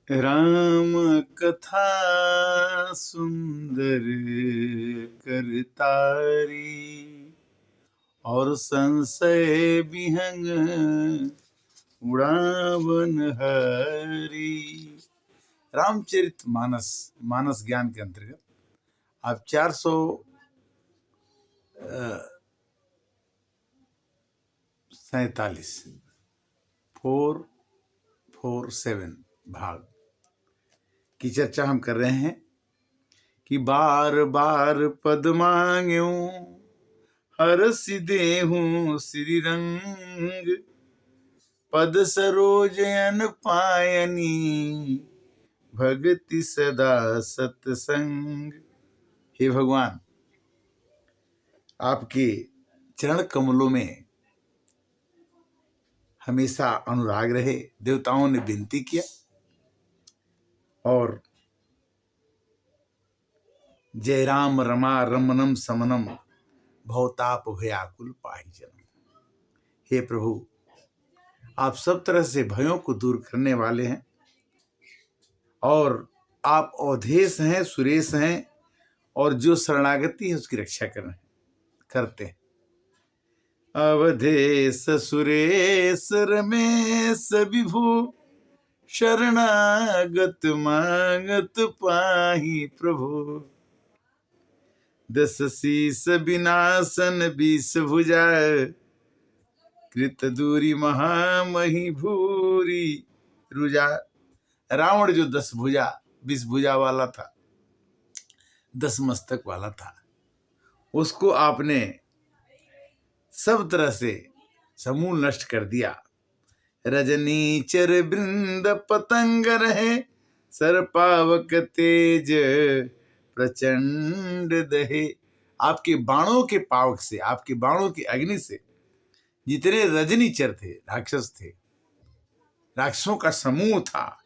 राम कथा सुंदर करतारी, और संशय विहंग उड़ावन हरी। रामचरित मानस मानस ज्ञान के अंतर्गत आप 447 भाग की चर्चा हम कर रहे हैं कि बार बार पद मांग्यो हरस देहूं श्री रंग, पद सरोजन पायनी भक्ति सदा सत्संग। हे भगवान, आपके चरण कमलों में हमेशा अनुराग रहे। देवताओं ने विनती किया और जय राम रमा रमनम समनम भवताप भयाकुल पाहि जनम। हे प्रभु, आप सब तरह से भयों को दूर करने वाले हैं और आप अवधेश हैं, सुरेश हैं, और जो शरणागति है उसकी रक्षा करते हैं। अवधेश सुरेश रमेश विभु, शरणागत मांगत पाहि प्रभु। 10 शीस विनाशन 20 भुजा, कृत दूरी महामही भूरी रुजा। रावण जो 10 भुजा 20 भुजा वाला था, 10 मस्तक वाला था, उसको आपने सब तरह से समूल नष्ट कर दिया। रजनीचर वृंद पतंग रहे, सरपावक तेज प्रचंड दहे। आपके बाणों के पावक से, आपके बाणों की अग्नि से जितने रजनीचर थे, राक्षस थे, राक्षसों का समूह था,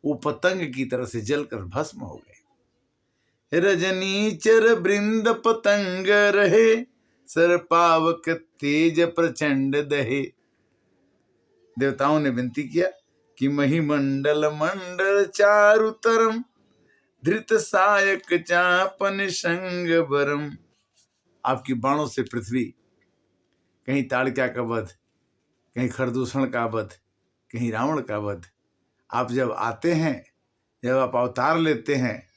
वो पतंग की तरह से जलकर भस्म हो गए। रजनीचर वृंद पतंग रहे, सरपावक तेज प्रचंड दहे। देवताओं ने विनती किया कि महिमंडल मंडल चारुतरम, धृत सायक चापन संग बरम। आपकी बाणों से पृथ्वी, कहीं ताड़का का वध, कहीं खरदूषण का वध, कहीं रावण का वध। आप जब आते हैं, जब आप अवतार लेते हैं,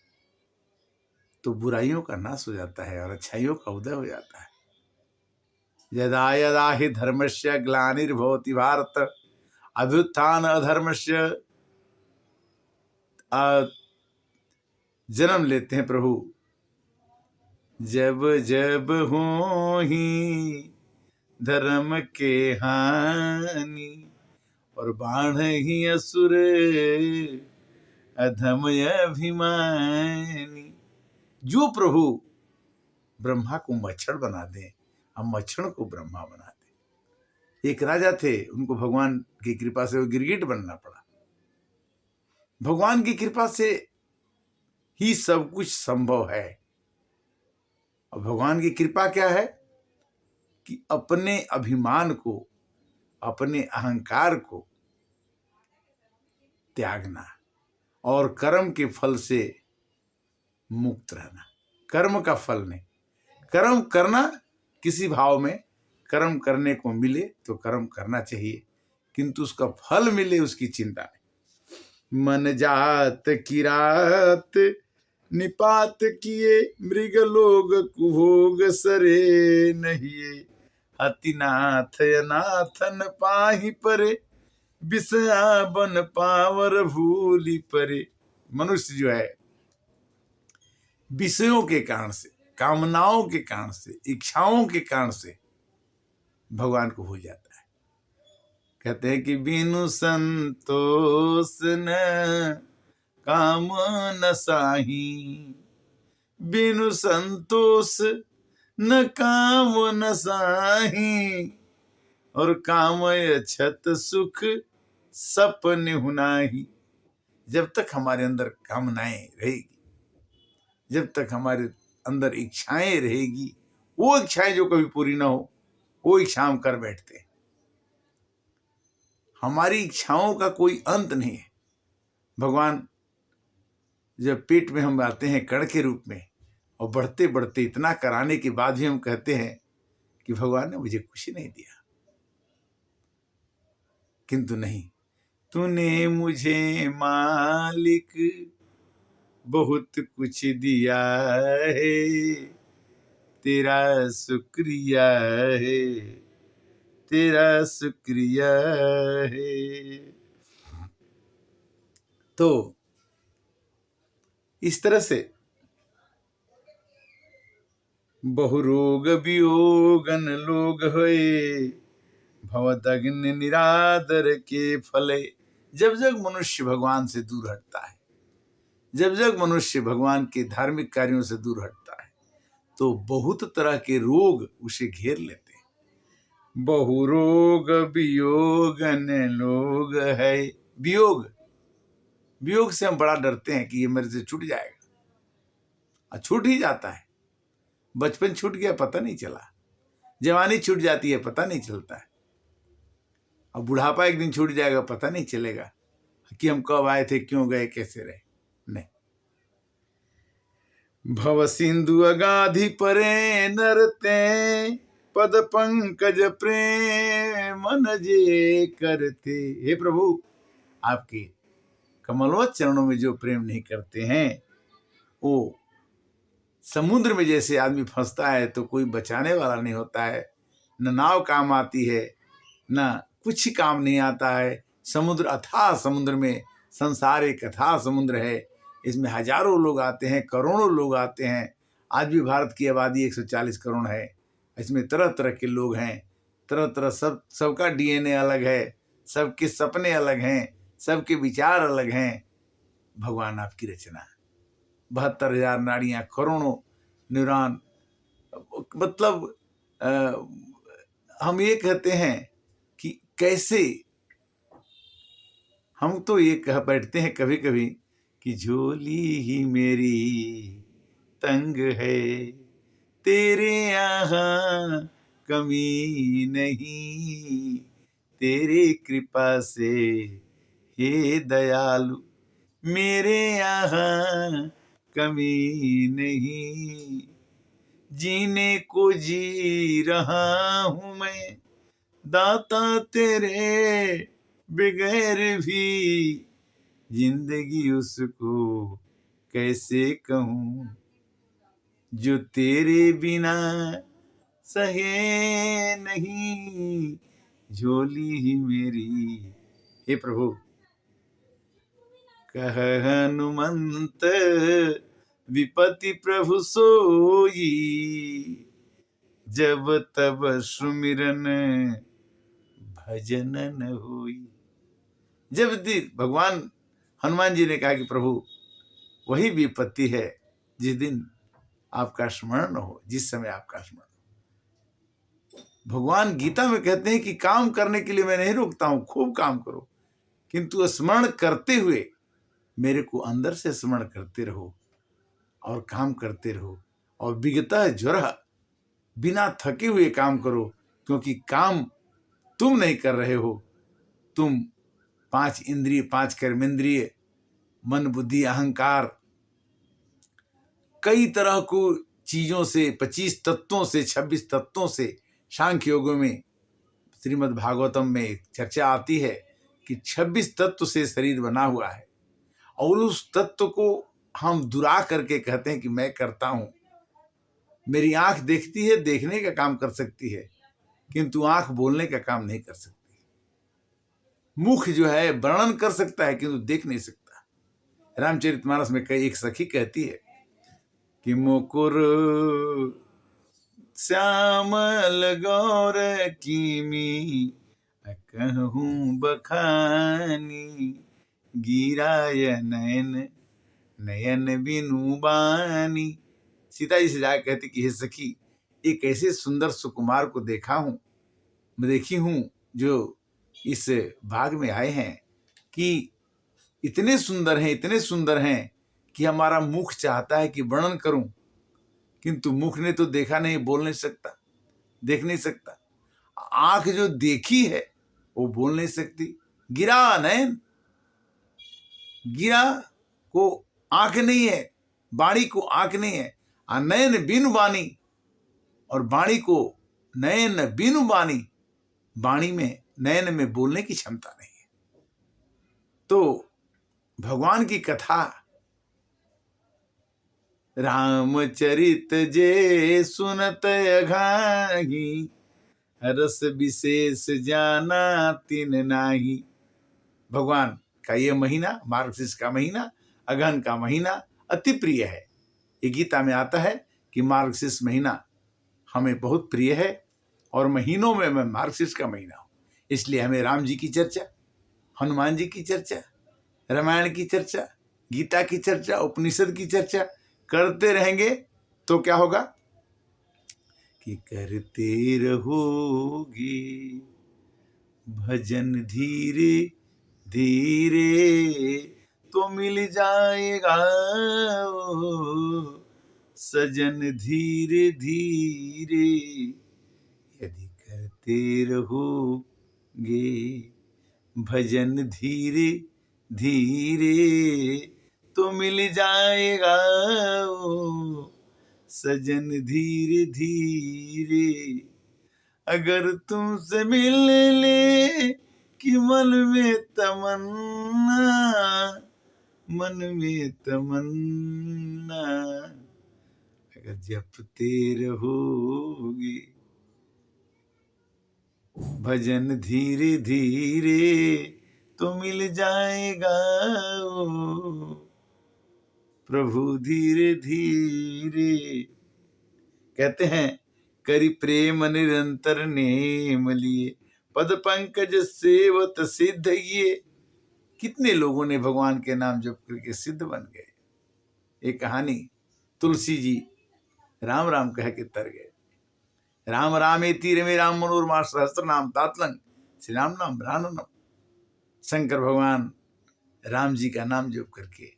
तो बुराइयों का नाश हो जाता है और अच्छाइयों का उदय हो जाता है। यदा यदा हि धर्मस्य ग्लानिर्भवति भारत, अभ्युत्थान अधर्मस्य। जन्म लेते हैं प्रभु, जब जब हो ही धर्म के हानि, और बाढ़ ही असुर अधम अभिमानी। जो प्रभु ब्रह्मा को मच्छर बना दे, हम मच्छर को ब्रह्मा बना दे। एक राजा थे, उनको भगवान की कृपा से वो गिरगिट बनना पड़ा। भगवान की कृपा से ही सब कुछ संभव है। और भगवान की कृपा क्या है कि अपने अभिमान को, अपने अहंकार को त्यागना और कर्म के फल से मुक्त रहना। कर्म का फल नहीं, कर्म करना किसी भाव में, कर्म करने को मिले तो कर्म करना चाहिए, किंतु उसका फल मिले उसकी चिंता नहीं। मन जात किरात निपात किए, मृग लोग कुभोग सरे नहिए। हतिनाथ अनाथन पाही परे, विषया बन पावर भूली परे। मनुष्य जो है विषयों के कारण से, कामनाओं के कारण से, इच्छाओं के कारण से भगवान को भूल जाता है। कहते हैं कि बिनु संतोष न काम न साही, बिनु संतोष न काम न साही, और कामय छत सुख सपने हुनाही। जब तक हमारे अंदर कामनाएं रहेगी, जब तक हमारे अंदर इच्छाएं रहेगी, वो इच्छाएं जो कभी पूरी ना हो, वो इच्छा हम कर बैठते हैं। हमारी इच्छाओं का कोई अंत नहीं है। भगवान जब पेट में हम आते हैं कण के रूप में, और बढ़ते बढ़ते इतना कराने के बाद भी हम कहते हैं कि भगवान ने मुझे कुछ नहीं दिया। किंतु नहीं, तूने मुझे मालिक बहुत कुछ दिया है, तेरा शुक्रिया है, तेरा शुक्रिया है। तो इस तरह से बहुरोग वियोगन लोग होए, भवदग्नि निरादर के फले। जब जब मनुष्य भगवान से दूर हटता है, जब जब मनुष्य भगवान के धार्मिक कार्यों से दूर हटता है, तो बहुत तरह के रोग उसे घेर लेते हैं। बहुरोग वियोगन लोग है। वियोग, वियोग से हम बड़ा डरते हैं कि ये मेरे से छूट जाएगा, और छूट ही जाता है। बचपन छूट गया पता नहीं चला, जवानी छूट जाती है पता नहीं चलता है, और बुढ़ापा एक दिन छूट जाएगा पता नहीं चलेगा कि हम कब आए थे, क्यों गए, कैसे रहे। नहीं, भव सिंधु अगाधि परे नरते, पद पंकज प्रेम जे करते। हे प्रभु, आपके कमलवत चरणों में जो प्रेम नहीं करते हैं, वो समुद्र में जैसे आदमी फंसता है तो कोई बचाने वाला नहीं होता है। न नाव काम आती है, न कुछ काम नहीं आता है। समुद्र अथाह, समुद्र में संसार एक अथाह समुद्र है। इसमें हजारों लोग आते हैं, करोड़ों लोग आते हैं। आज भी भारत की आबादी 140 करोड़ है। इसमें तरह तरह के लोग हैं, तरह तरह, सबका डीएनए अलग है, सबके सपने अलग हैं, सबके विचार अलग हैं। भगवान आपकी रचना, 72,000 नाड़ियाँ, करोड़ों न्यूरॉन। मतलब हम ये कहते हैं कि कैसे, हम तो ये कह बैठते हैं कभी कभी कि झोली ही मेरी तंग है, तेरे यहाँ कमी नहीं, तेरी कृपा से हे दयालु, मेरे यहाँ कमी नहीं। जीने को जी रहा हूं मैं, दाता तेरे बगैर भी, जिंदगी उसको कैसे कहूं, जो तेरे बिना सहे नहीं, झोली ही मेरी। हे प्रभु, कह हनुमंत विपति प्रभु सोई, जब तब सुमिरन भजन न होई। जब भगवान हनुमान जी ने कहा कि प्रभु, वही विपत्ति है जिस दिन आपका स्मरण हो, जिस समय आपका स्मरण। भगवान गीता में कहते हैं कि काम करने के लिए मैं नहीं रोकता हूं, खूब काम करो, किंतु स्मरण करते हुए मेरे को अंदर से स्मरण करते रहो और काम करते रहो। और विगतः ज्वर, बिना थके हुए काम करो, क्योंकि काम तुम नहीं कर रहे हो, तुम 5 इंद्रिय, 5 कर्मेंद्रिय, मन बुद्धि अहंकार, कई तरह को चीजों से, 25 तत्वों से, 26 तत्वों से, सांख्य योग में, श्रीमद् भागवतम में चर्चा आती है कि 26 तत्व से शरीर बना हुआ है, और उस तत्व को हम दुरा करके कहते हैं कि मैं करता हूं। मेरी आंख देखती है, देखने का काम कर सकती है, किंतु आंख बोलने का काम नहीं कर सकती। मुख जो है वर्णन कर सकता है, किंतु देख नहीं सकता। रामचरितमानस में कई एक सखी कहती है कि मुकुर श्यामल गौर कीमी, कहूँ बखानी, गिराय नयन नयन बिनु बानी। सीता जी से जाकर कहती कि हे सखी, एक ऐसे सुंदर सुकुमार को देखी हूं जो इस बाग में आए हैं, कि इतने सुंदर हैं, इतने सुंदर हैं कि हमारा मुख चाहता है कि वर्णन करूं, किंतु मुख ने तो देखा नहीं, बोल नहीं सकता, देख नहीं सकता। आंख जो देखी है वो बोल नहीं सकती। गिरा नयन, गिरा को आंख नहीं है, वाणी को आंख नहीं है। नयन बीनु वाणी, और वाणी को नयन बीनु वाणी, वाणी में नयन में बोलने की क्षमता नहीं है। तो भगवान की कथा रामचरित जे सुनत अघाही, रस विशेष जाना तिन नाही। भगवान का ये महीना, मार्गशीर्ष का महीना, अगहन का महीना अति प्रिय है। ये गीता में आता है कि मार्गशीर्ष महीना हमें बहुत प्रिय है, और महीनों में मैं मार्गशीर्ष का महीना हूँ। इसलिए हमें राम जी की चर्चा, हनुमान जी की चर्चा, रामायण की चर्चा, गीता की चर्चा, उपनिषद की चर्चा करते रहेंगे तो क्या होगा कि करते रहोगे भजन धीरे धीरे तो मिल जाएगा सजन धीरे धीरे। यदि करते रहोगे भजन धीरे धीरे तो मिल जाएगा सजन धीरे धीरे। अगर तुमसे मिल ले कि मन में तमन्ना, मन में तमन्ना, अगर जपते रहोगे भजन धीरे धीरे तो मिल जाएगा प्रभु धीरे धीरे। कहते हैं करि प्रेम निरंतर नेम लिए, पद पंकज सेवत सिद्ध ये। कितने लोगों ने भगवान के नाम जप करके सिद्ध बन गए। एक कहानी, तुलसी जी राम राम कह के तर गए। राम रामे तीर में राम मनोरमा सहस्त्र नाम तातलंग, श्री राम नाम राननम। शंकर भगवान राम जी का नाम जप करके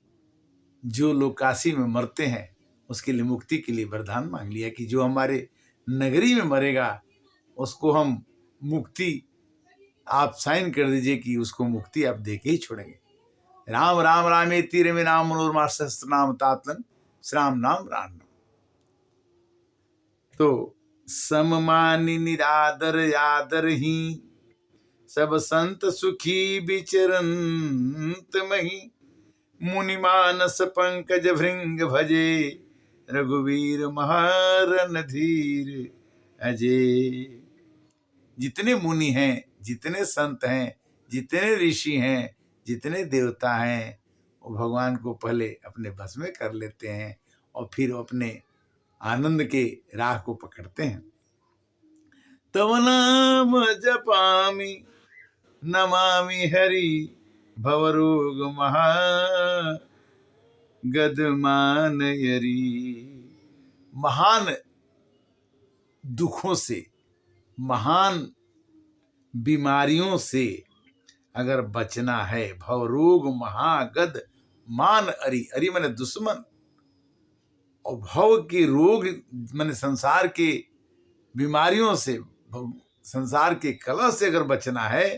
जो लोग काशी में मरते हैं उसके लिए मुक्ति के लिए वरदान मांग लिया कि जो हमारे नगरी में मरेगा उसको हम मुक्ति, आप साइन कर दीजिए कि उसको मुक्ति आप दे के ही छोड़ेंगे। राम राम रामे तीर में राम मनोरमा सहस्त्र नाम तातलंग, श्राम नाम राम। तो सममानि निरादर आदर ही, सब संत सुखी विचरंत मही। मुनि मानस पंकज भृंग भजे, रघुवीर महारन धीर अजय। जितने मुनि हैं, जितने संत हैं, जितने ऋषि हैं, जितने देवता हैं, वो भगवान को पहले अपने बस में कर लेते हैं और फिर अपने आनंद के राह को पकड़ते हैं। तव नाम जपामि नमामि हरि, भवरोग महा गदमानयरी। महान दुखों से, महान बीमारियों से अगर बचना है, भवरोग महागद मान अरि, अरि माने दुश्मन, और भव के रोग माने संसार के बीमारियों से, संसार के कलह से अगर बचना है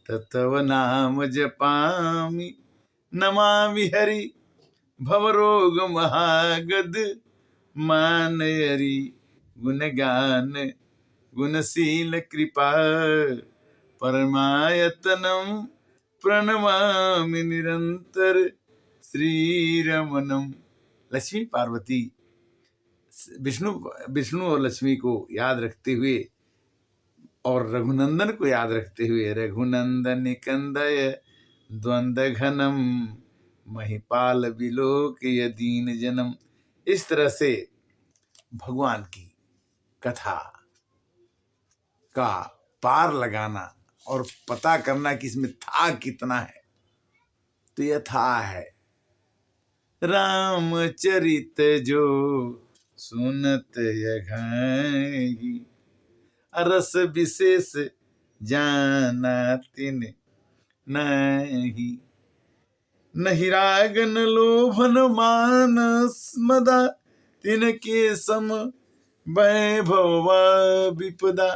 तो तव नाम जपामि नमामि हरि, भवरोग महागद मानयरी। गुणगान गुणशील कृपा परमायतनम, प्रणमामि निरंतर श्रीरमणम। लक्ष्मी पार्वती विष्णु और लक्ष्मी को याद रखते हुए और रघुनंदन को याद रखते हुए, रघुनंदन कंदय द्वंद घनम, महिपाल विलोक यदीन जनम। इस तरह से भगवान की कथा का पार लगाना और पता करना कि इसमें था कितना है, तो यह था है रामचरित जो सुनत अघाही, रस विशेष जाना तिन नहीं। नहीं राग न लोभ न मानस मदा, तिनके सम वैभव विपदा।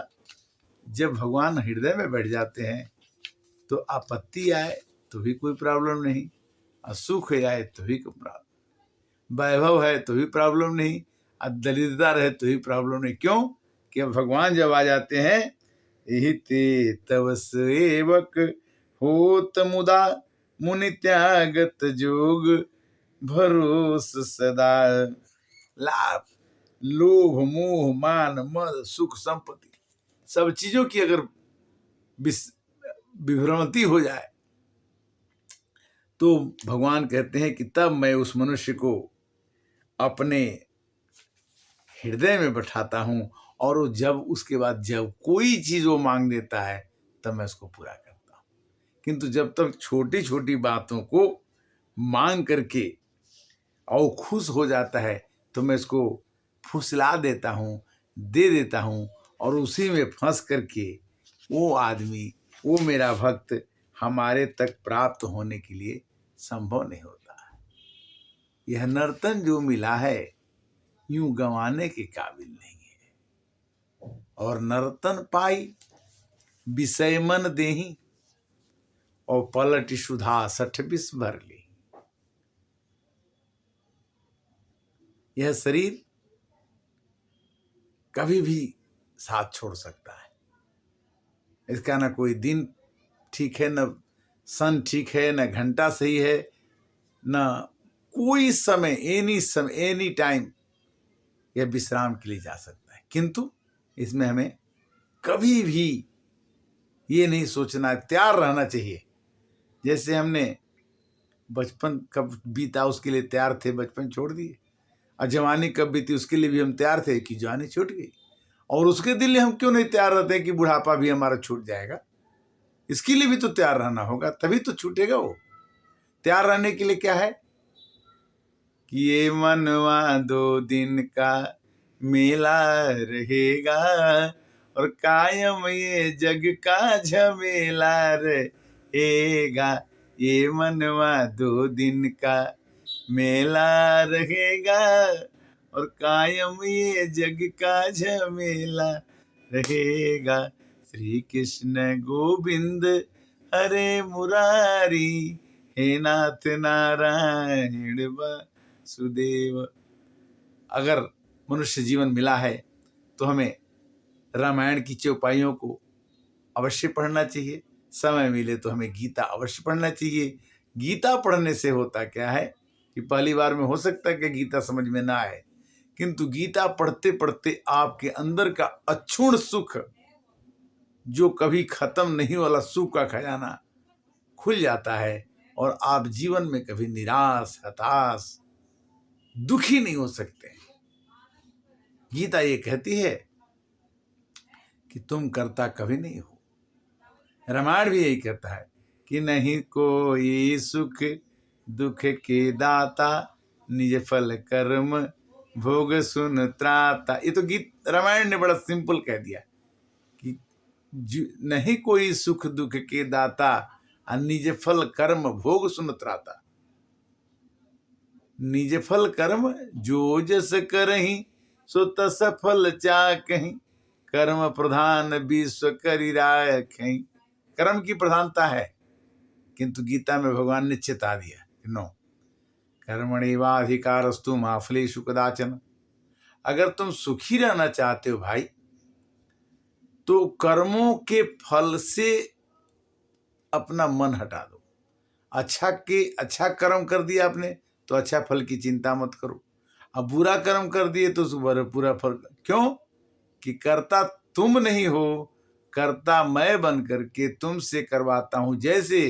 जब भगवान हृदय में बैठ जाते हैं तो आपत्ति आए तो भी कोई प्रॉब्लम नहीं, और सुख आए तो ही प्रॉब्लम, वैभव है तो भी प्रॉब्लम नहीं, और दरिद्रता रहे तो ही प्रॉब्लम नहीं। क्यों? कि अब भगवान जब आ जाते हैं, यही ते तव सेवक होत मुदा, मुनि त्यागत जोग भरोस सदा। लाभ, लोभ, मोह, मान, मद, सुख, संपत्ति, सब चीजों की अगर विभ्रमति हो जाए तो भगवान कहते हैं कि तब मैं उस मनुष्य को अपने हृदय में बैठाता हूं, और वो जब उसके बाद जब कोई चीज वो मांग देता है तब मैं उसको पूरा करता हूं। किंतु जब तक छोटी छोटी बातों को मांग करके और खुश हो जाता है तो मैं इसको फुसला देता हूं, दे देता हूं, और उसी में फंस करके वो आदमी, वो मेरा भक्त हमारे तक प्राप्त होने के लिए संभव नहीं होता। यह नर्तन जो मिला है यूं गंवाने के काबिल नहीं है। और नर्तन पाई विषय मन देही, और पलट सुधा 60 भर ली। यह शरीर कभी भी साथ छोड़ सकता है। इसका ना कोई दिन ठीक है, न सन ठीक है, न घंटा सही है, न कोई समय, एनी टाइम यह विश्राम के लिए जा सकता है। किंतु इसमें हमें कभी भी ये नहीं सोचना, तैयार रहना चाहिए। जैसे हमने बचपन कब बीता उसके लिए तैयार थे, बचपन छोड़ दिए, और जवानी कब बीती उसके लिए भी हम तैयार थे कि जवानी छूट गई। और उसके लिए हम क्यों नहीं तैयार रहते कि बुढ़ापा भी हमारा छूट जाएगा? इसके लिए भी तो तैयार रहना होगा, तभी तो छूटेगा वो। तैयार रहने के लिए क्या है कि ये मनवा 2 दिन का मेला रहेगा, और कायम ये जग का झमेला रहेगा। ये मनवा 2 दिन का मेला रहेगा, और कायम ये जग का झमेला रहेगा। श्री कृष्ण गोविंद हरे मुरारी, हे नाथ नारायण वासुदेव। अगर मनुष्य जीवन मिला है तो हमें रामायण की चौपाइयों को अवश्य पढ़ना चाहिए। समय मिले तो हमें गीता अवश्य पढ़ना चाहिए। गीता पढ़ने से होता क्या है कि पहली बार में हो सकता है कि गीता समझ में ना आए, किंतु गीता पढ़ते पढ़ते आपके अंदर का अक्षुण्ण सुख, जो कभी खत्म नहीं वाला सुख का खजाना खुल जाता है, और आप जीवन में कभी निराश, हताश, दुखी नहीं हो सकते। गीता ये कहती है कि तुम कर्ता कभी नहीं हो। रामायण भी यही कहता है कि नहीं कोई सुख दुख के दाता, निज फल कर्म भोग सुन त्राता। ये तो गीत रामायण ने बड़ा सिंपल कह दिया कि नहीं कोई सुख दुख के दाता, निज फल कर्म भोग सुन त्राता। निज फल कर्म जो जस करहि, सो तस फल चाकहि, कर्म प्रधान विश्व करि राखहि। कर्म की प्रधानता है, किंतु गीता में भगवान ने चेता दिया नो कर्मणेवाधिकारस्तु मा फलेषु कदाचन। अगर तुम सुखी रहना चाहते हो भाई, तो कर्मों के फल से अपना मन हटा दो। अच्छा कर्म कर दिया आपने तो अच्छा फल की चिंता मत करो, अब बुरा कर्म कर दिए तो पूरा फल। क्यों? कि कर्ता तुम नहीं हो, कर्ता मैं बन करके तुमसे करवाता हूं। जैसे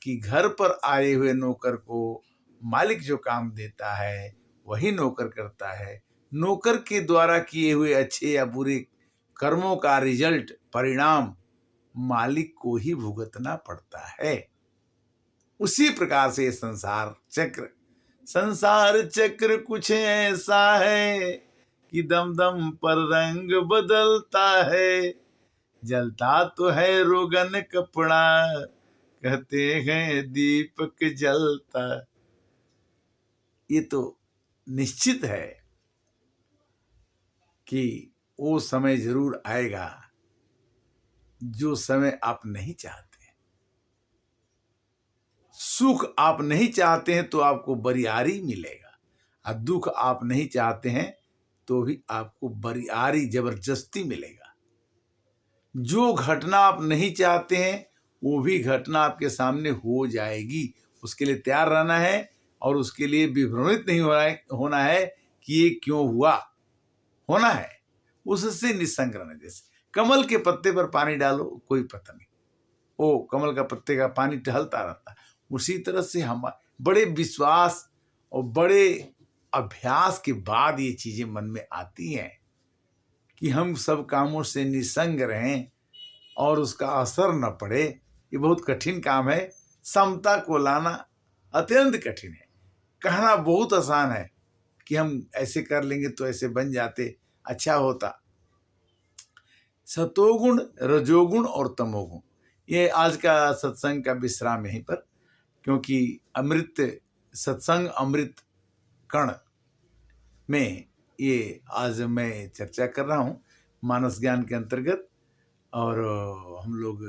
कि घर पर आए हुए नौकर को मालिक जो काम देता है वही नौकर करता है। नौकर के द्वारा किए हुए अच्छे या बुरे कर्मों का रिजल्ट, परिणाम मालिक को ही भुगतना पड़ता है। उसी प्रकार से संसार चक्र कुछ ऐसा है कि दम दम पर रंग बदलता है। जलता तो है रोगन कपड़ा, कहते हैं दीपक जलता। ये तो निश्चित है कि वो समय जरूर आएगा जो समय आप नहीं चाहते। सुख आप नहीं चाहते हैं तो आपको बरियारी मिलेगा, और दुख आप नहीं चाहते हैं तो भी आपको बरियारी जबरदस्ती मिलेगा। जो घटना आप नहीं चाहते हैं वो भी घटना आपके सामने हो जाएगी। उसके लिए तैयार रहना है और उसके लिए विभ्रमित नहीं होना है कि ये क्यों हुआ, होना है उससे निसंग रहना। जैसे कमल के पत्ते पर पानी डालो, कोई पता नहीं, वो कमल का पत्ते का पानी टहलता रहता है। उसी तरह से हम बड़े विश्वास और बड़े अभ्यास के बाद ये चीजें मन में आती हैं कि हम सब कामों से निसंग रहें और उसका असर न पड़े। ये बहुत कठिन काम है। समता को लाना अत्यंत कठिन है। कहना बहुत आसान है कि हम ऐसे कर लेंगे तो ऐसे बन जाते, अच्छा होता। सतोगुण, रजोगुण और तमोगुण, ये आज का सत्संग का विश्राम यहीं पर, क्योंकि अमृत सत्संग अमृत कण में ये आज मैं चर्चा कर रहा हूँ मानस ज्ञान के अंतर्गत। और हम लोग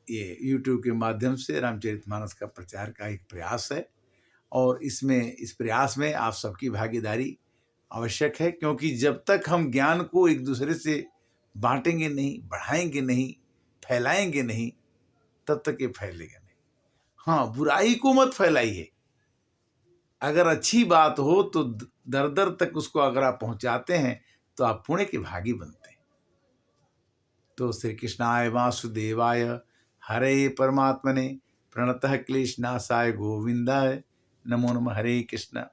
ये YouTube के माध्यम से रामचरितमानस का प्रचार का एक प्रयास है, और इस प्रयास में आप सबकी भागीदारी आवश्यक है, क्योंकि जब तक हम ज्ञान को एक दूसरे से बांटेंगे नहीं, बढ़ाएंगे नहीं, फैलाएंगे नहीं, तब तक ये फैलेगा नहीं। हाँ, बुराई को मत फैलाइए। अगर अच्छी बात हो तो दर दर तक उसको अगर आप पहुंचाते हैं तो आप पुण्य के भागी बनते हैं। तो श्री कृष्णाय वासुदेवाय हरे परमात्मने प्रणतः क्लेशनाशाय गोविंदाय नमो नमः। हरे कृष्ण।